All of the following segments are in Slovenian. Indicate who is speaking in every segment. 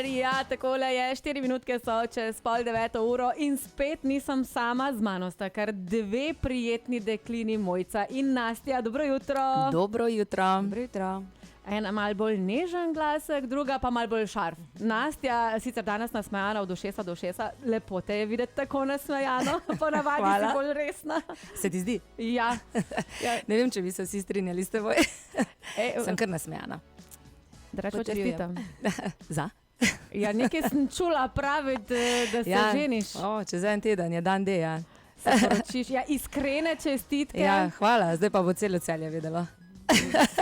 Speaker 1: Ja, takole je, 4 minutke so čez 8:30 in spet nisem sama, z mano sta kar dve prijetni deklini, Mojca in Nastja. Dobro jutro.
Speaker 2: Dobro jutro.
Speaker 3: Dobro jutro.
Speaker 1: Ena malo bolj nežen glasek, druga pa malo bolj šarf. Nastja sicer danes nasmejana od ušesa do ušesa, lepo te je videti tako nasmejano, ponavadi si bolj resna.
Speaker 2: Se ti zdi?
Speaker 1: Ja.
Speaker 2: Ne vem, če bi se vsi strinjali s teboj. Sem kar nasmejana.
Speaker 1: Drago, čestitam.
Speaker 2: Za?
Speaker 1: Ja, nekaj sem čula praviti, da se ženiš.
Speaker 2: Čez en teden je dan D, ja.
Speaker 1: Se poročiš. Ja, iskrene čestitke.
Speaker 2: Ja, hvala, zdaj pa bo celo Celje vedelo.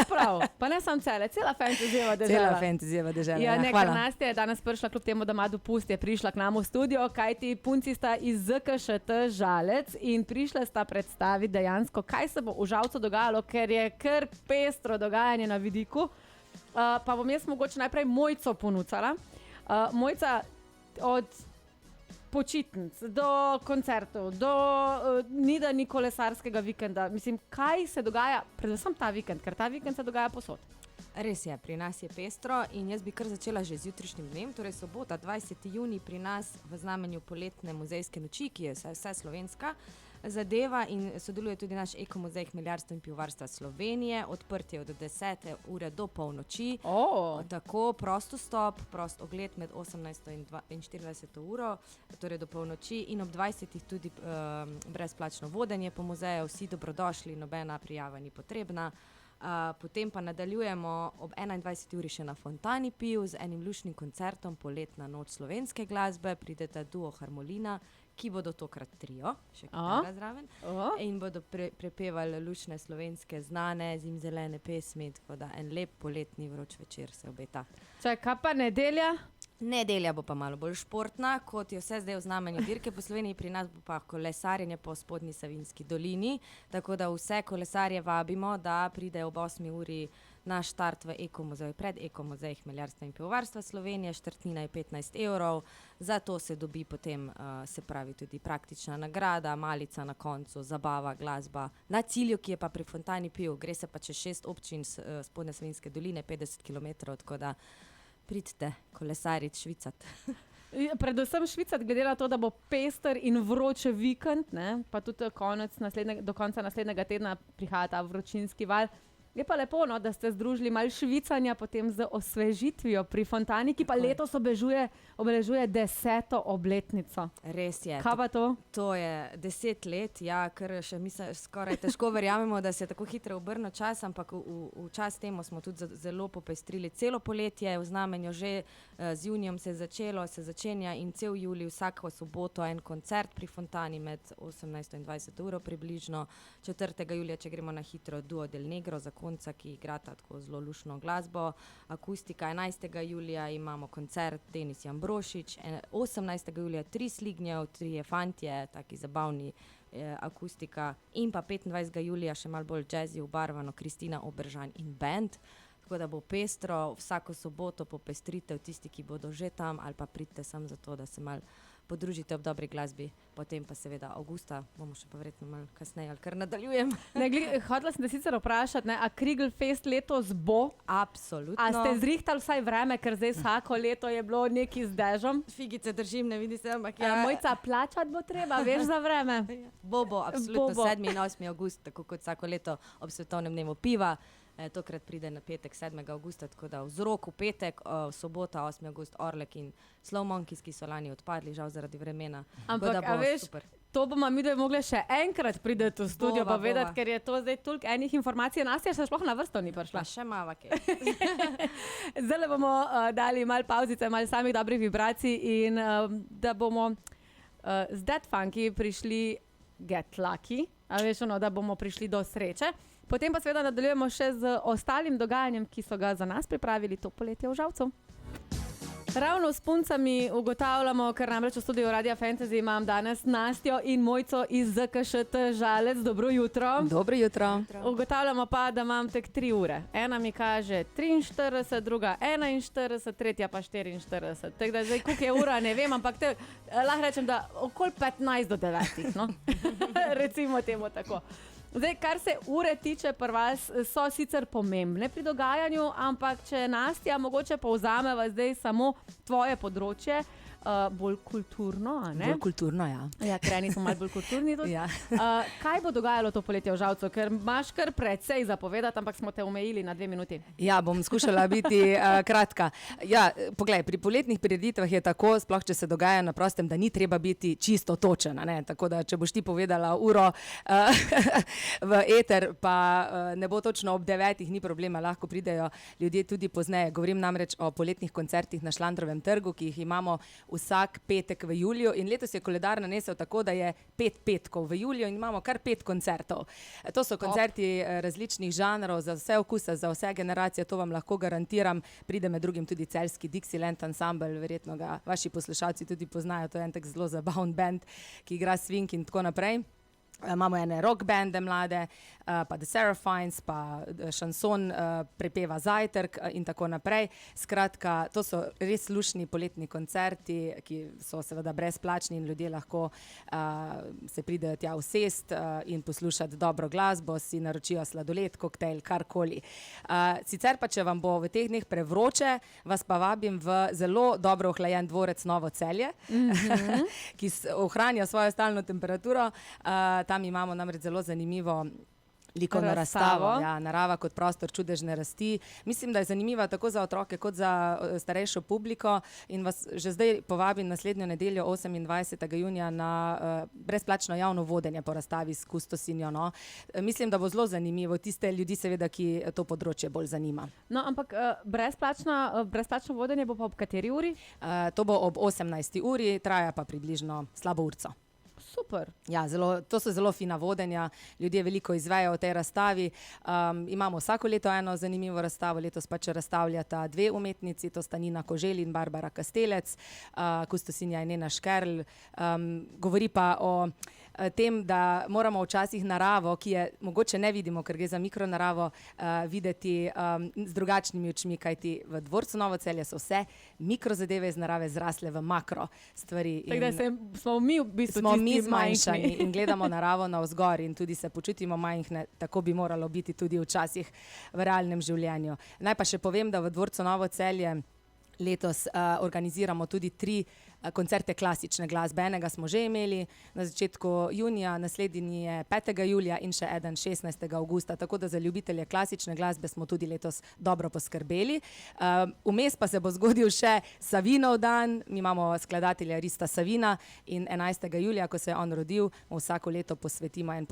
Speaker 1: Prav, pa ne sam Celje, cela fantazijeva dežela.
Speaker 2: Cela fantazijeva dežela,
Speaker 1: ja.
Speaker 2: Hvala.
Speaker 1: Nastja je danes prišla, kljub temu, da ima dopust, je prišla k nam v studio, kajti punci sta iz ZKŠT Žalec in prišla sta predstaviti dejansko, kaj se bo v Žalcu dogajalo, ker je kar pestro dogajanje na vidiku. Pa bom jaz mogoče najprej Mojco ponucala. Mojca, od počitnic do koncertov, do ni kolesarskega vikenda. Mislim, kaj se dogaja, predvsem ta vikend, ker ta vikend se dogaja posod.
Speaker 3: Res je, pri nas je pestro in jaz bi kar začela že z jutrišnjim dnem, torej sobota 20. junij pri nas v znamenju poletne muzejske noči, ki je vse slovenska zadeva in sodeluje tudi naš Ekomuzej hmeljarstva in pivovarstva Slovenije. Odprt je od 10. ure do polnoči. Tako, prost vstop, prost ogled med 18. in 24. uro, torej do polnoči in ob 20. tudi brezplačno vodenje po muzeju, vsi dobrodošli, nobena prijava ni potrebna. Potem pa nadaljujemo ob 21. uri še na Fontani piv z enim lušnim koncertom Poletna noč slovenske glasbe. Prideta duo Harmolina, ki bodo tokrat trio, še kitara zraven, in bodo prepevali lušne slovenske znane zimzelene pesmi, tako da en lep poletni vroč večer se obeta.
Speaker 1: Kaj pa nedelja?
Speaker 3: Nedelja bo pa malo bolj športna, kot je vse zdaj v znamenju dirke po Sloveniji, pri nas bo pa kolesarjenje po spodnji Savinjski dolini, tako da vse kolesarje vabimo, da pridejo ob 8. uri na štart v Ekomuzej, pred Ekomuzej hmeljarstva in pivovarstva Slovenije. Štartnina je 15 €, za to se dobi potem, se pravi, tudi praktična nagrada, malica na koncu, zabava, glasba. Na cilju, ki je pa pri Fontani piv, gre se pa čez 6 občin spodnje Savinjske doline, 50 km, tako da pridite kolesariti, švicati.
Speaker 1: Predvsem švicati, glede na to, da bo pester in vroče vikend, ne? Pa tudi do konca naslednjega tedna prihaja ta vročinski val. Je pa lepo, no, da ste združili malo švicanja potem z osvežitvijo pri Fontani, ki pa letos obeležuje 10. obletnico.
Speaker 3: Res je.
Speaker 1: Kaj pa to?
Speaker 3: To je 10 let, ja, ker še mi se skoraj težko verjamemo, da se je tako hitro obrnil čas, ampak v čas temu smo tudi zelo popestrili celo poletje, v znamenju že z junijem se začenja in cel julij vsako soboto en koncert pri Fontani med 18. in 20. uro približno. 4. julija, če gremo na hitro, Duo del Negro za konca, ki igrata tako zelo lušno glasbo. Akustika 11. julija imamo koncert Denis Jambrošič, 18. julija 3 Slignjev, 3 fantje, taki zabavni akustika in pa 25. julija še malo bolj jazzy obarvano Kristina Obržan in band. Tako da bo pestro, vsako soboto popestritev, tisti, ki bodo že tam, ali pa pridite sem zato, da se malo podružite ob dobri glasbi. Potem pa seveda avgusta, bomo še pa verjetno malo kasneje, ali kar nadaljujem.
Speaker 1: Hotela sem te sicer vprašati, a Krigelfest letos bo?
Speaker 3: Absolutno.
Speaker 1: A ste zrihtali vsaj vreme, ker zdaj vsako leto je bilo neki z dežom?
Speaker 3: Figice držim, ne vidi se, ampak
Speaker 1: Mojca, plačati bo treba, veš za vreme.
Speaker 3: Bo, absolutno, 7. in 8. avgust, tako kot vsako leto ob svetovnem dnevu piva. Tokrat pride na petek 7. avgusta, tako da vzrok v petek, sobota 8. avgust, Orlek in Slow Monkeys, ki so lani odpadli, žal zaradi vremena.
Speaker 1: Ampak, a veš, to bomo mi mogli še enkrat priti v studio pa vedeti, ker je to zdaj toliko enih informacij. Nastja še sploh na vrsto ni prišla.
Speaker 3: Še malo kaj.
Speaker 1: Zdaj bomo dali malo pauzice, malo samih dobrih vibracij in da bomo z Dead Funky prišli Get Lucky, a veš, da bomo prišli do sreče. Potem pa seveda nadaljujemo še z ostalim dogajanjem, ki so ga za nas pripravili to poletje v Žalcu. Ravno s puncami ugotavljamo, ker namreč v studiu Radia Fantasy imam danes Nastjo in Mojco iz ZKŠT Žalec. Dobro jutro.
Speaker 2: Dobro jutro.
Speaker 1: Ugotavljamo pa, da imam tek 3 ure. Ena mi kaže 43, druga 41, tretja pa 44. Tako da zdaj, koliko je ura, ne vem, ampak lahko rečem, da okoli 15 do 9, no? Recimo temu tako. Zdaj, kar se ure tiče, pri vas so sicer pomembne pri dogajanju, ampak če Nastja mogoče povzameva zdaj samo tvoje področje, bolj kulturno, a ne?
Speaker 2: Bolj kulturno, ja.
Speaker 1: Ja, krajni smo malo bolj kulturni tudi.
Speaker 2: Ja.
Speaker 1: Kaj bo dogajalo to poletje v Žalcu? Ker imaš kar precej zapovedati, ampak smo te omejili na 2 minuti.
Speaker 2: Ja, bom skušala biti kratka. Ja, poglej, pri poletnih prireditvah je tako, sploh če se dogaja na prostem, da ni treba biti čisto točen, ne? Tako da, če boš ti povedala uro v eter, pa ne bo točno ob 9, ni problema, lahko pridejo ljudje tudi pozneje. Govorim namreč o poletnih koncertih na Šlandrovem trgu, ki jih imamo vsak petek v juliju in letos je koledar nanesel tako, da je 5 petkov v juliju in imamo kar 5 koncertov. To so koncerti različnih žanrov, za vse okuse, za vse generacije, to vam lahko garantiram. Pride med drugim tudi celjski Dixieland Ensemble, verjetno ga vaši poslušalci tudi poznajo, to je en tak zelo zabaven band, ki igra swing in tako naprej. Imamo ene rock bande mlade, pa The Seraphines, pa šanson prepeva Zajtrk in tako naprej. Skratka, to so res lušni poletni koncerti, ki so seveda brezplačni in ljudje lahko se pridejo tja usest in poslušati dobro glasbo, si naročijo sladoled, koktejl, karkoli. Sicer pa, če vam bo v teh dneh prevroče, vas pa vabim v zelo dobro ohlajen dvorec Novo Celje, ki ohranja svojo stalno temperaturo. Tam imamo namreč zelo zanimivo likovno razstavo. Ja, narava kot prostor čudežne rasti. Mislim, da je zanimiva tako za otroke kot za starejšo publiko in vas že zdaj povabim naslednjo nedeljo 28. junija na brezplačno javno vodenje po razstavi s kustosinjo. No. Mislim, da bo zelo zanimivo. Tiste ljudi seveda, ki to področje bolj zanima.
Speaker 1: No, ampak brezplačno vodenje bo pa ob kateri uri?
Speaker 2: To bo ob 18. uri, traja pa približno slabo urco.
Speaker 1: Super.
Speaker 2: Ja, to so zelo fina vodenja, ljudje veliko izvejo o tej razstavi. Imamo vsako leto eno zanimivo razstavo, letos pa če razstavljata 2 umetnici, to sta Nina Koželj in Barbara Kastelec, kustosinja je Nena Škerl. Govori pa o tem, da moramo včasih naravo, ki je mogoče ne vidimo, ker gre za mikronaravo, videti z drugačnimi očmi, kajti v dvorcu Novo Celje so vse mikrozadeve iz narave zrasle v makro stvari.
Speaker 1: Tako da smo mi v bistvu
Speaker 2: zmanjšani in gledamo naravo navzgor in tudi se počutimo majhne, tako bi moralo biti tudi včasih v realnem življenju. Naj pa še povem, da v dvorcu Novo Celje letos organiziramo tudi 3 koncerte klasične glasbe. Enega smo že imeli na začetku junija, naslednji je 5. julija in še eden 16. avgusta, tako da za ljubitelje klasične glasbe smo tudi letos dobro poskrbeli. Vmes pa se bo zgodil še Savinov dan, mi imamo skladatelja Rista Savina in 11. julija, ko se je on rodil, mu vsako leto posvetimo en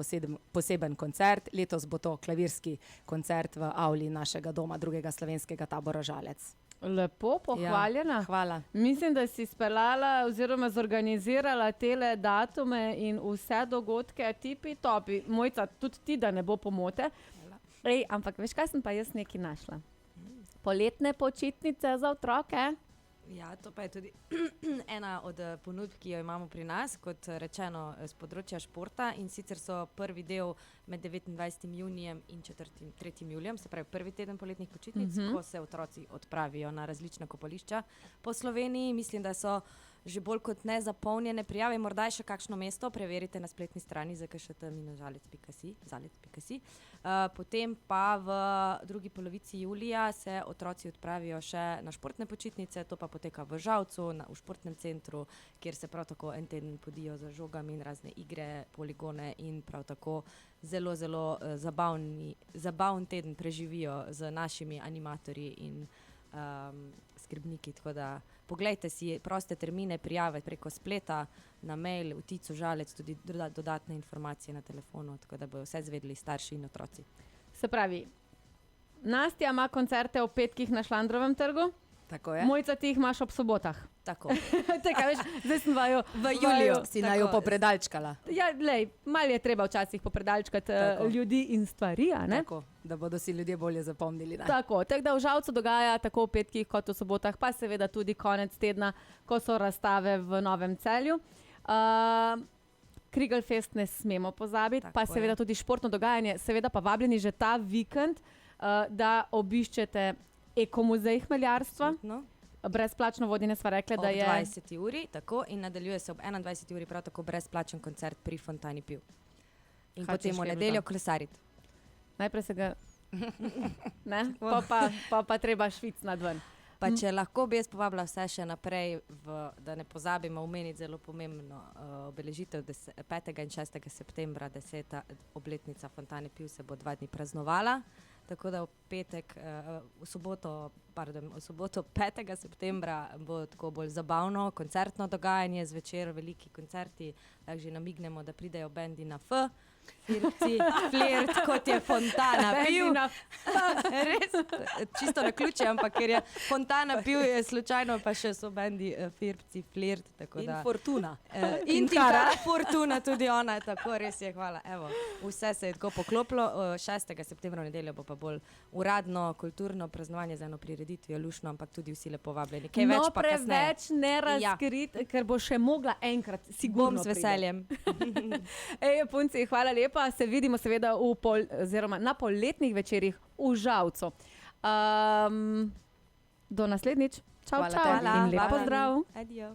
Speaker 2: poseben koncert. Letos bo to klavirski koncert v avli našega doma, drugega slovenskega tabora Žalec.
Speaker 1: Lepo, pohvaljena.
Speaker 2: Ja, hvala.
Speaker 1: Mislim, da si speljala oziroma zorganizirala tele datume in vse dogodke tipi topi. Mojca, tudi ti, da ne bo pomote. Ampak veš, kaj sem pa jaz nekaj našla? Poletne počitnice za otroke.
Speaker 3: Ja, to pa je tudi ena od ponudb, ki jo imamo pri nas, kot rečeno, z področja športa, in sicer so prvi del med 29. junijem in 3. julijem, se pravi prvi teden poletnih počitnic, ko se otroci odpravijo na različna kopališča po Sloveniji. Mislim, da so že bolj kot ne zapolnjene prijave, morda je še kakšno mesto, preverite na spletni strani zkšt-žalec.si. Potem pa v drugi polovici julija se otroci odpravijo še na športne počitnice, to pa poteka v Žalcu, v športnem centru, kjer se prav tako en teden podijo za žogami in razne igre, poligone in prav tako zelo, zelo zabaven teden preživijo z našimi animatorji in skrbniki, tako da poglejte si proste termine, prijave preko spleta, na mail, vticu Žalec, tudi dodatne informacije na telefonu, tako da bodo vse zvedeli starši in otroci.
Speaker 1: Se pravi, Nastja ima koncerte ob petkih na Šlandrovem trgu,
Speaker 2: tako je.
Speaker 1: Mojca, ti jih imaš ob sobotah.
Speaker 3: Tako.
Speaker 1: Tako, veš, zdaj sem vaju
Speaker 3: v juliju.
Speaker 2: Si naju popredalčkala.
Speaker 1: Ja, lej, malo je treba včasih popredalčkati ljudi in stvari, a ne?
Speaker 2: Tako, da bodo si ljudje bolje zapomnili. Ne?
Speaker 1: Tako da v Žalcu dogaja tako v petkih kot v sobotah, pa seveda tudi konec tedna, ko so razstave v Novem Celju. Krigelfest ne smemo pozabiti, tako pa seveda tudi športno dogajanje, seveda pa vabljeni že ta vikend, da obiščete Ekomuzej hmeljarstva. Brezplačno vodenje sva rekla, da je...
Speaker 3: Ob 20. uri, tako, in nadaljuje se ob 21. uri prav tako brezplačen koncert pri Fontani piv. In
Speaker 1: Kaj
Speaker 3: potem
Speaker 1: češ,
Speaker 3: v
Speaker 1: kaj je bilo
Speaker 3: nedeljo
Speaker 1: tam?
Speaker 3: kolesariti.
Speaker 1: Najprej se ga... Ne? Pa treba švic nad ven.
Speaker 3: Pa če lahko bi jaz povabila vse še naprej, da ne pozabimo omeniti zelo pomembno obeležitev 5. in 6. septembra, 10. obletnica Fontane Pivj se bo 2 dni praznovala. Tako da v soboto 5. septembra bo tako bolj zabavno, koncertno dogajanje, zvečer veliki koncerti, tako že namignemo, da pridejo bendi na F, Firpci, Flirt, kot je Fontana Pivj. Res, čisto na ključe, ampak ker je Fontana Pivj, je slučajno pa še so bendi Firpci, Flirt.
Speaker 2: In Fortuna.
Speaker 3: In Tinkara Fortuna, tudi ona, tako res je, hvala. Evo, vse se je tako poklopilo. 6. septembra v nedeljo bo pa bolj uradno, kulturno praznovanje z eno prireditvijo lušno, ampak tudi vsi lepo vabljeni. Kaj več pa kasneje.
Speaker 1: Preveč ne razkrit, ker bo še mogla enkrat, sigurno
Speaker 3: Bom z veseljem.
Speaker 1: Ej, punci, hvala lepa. Se vidimo seveda na poletnih večerih v Žalcu. Do naslednjič. Čau,
Speaker 2: Hvala
Speaker 1: čau.
Speaker 2: tebi.
Speaker 1: In lep
Speaker 3: Hvala.
Speaker 1: pozdrav.
Speaker 3: Adijo.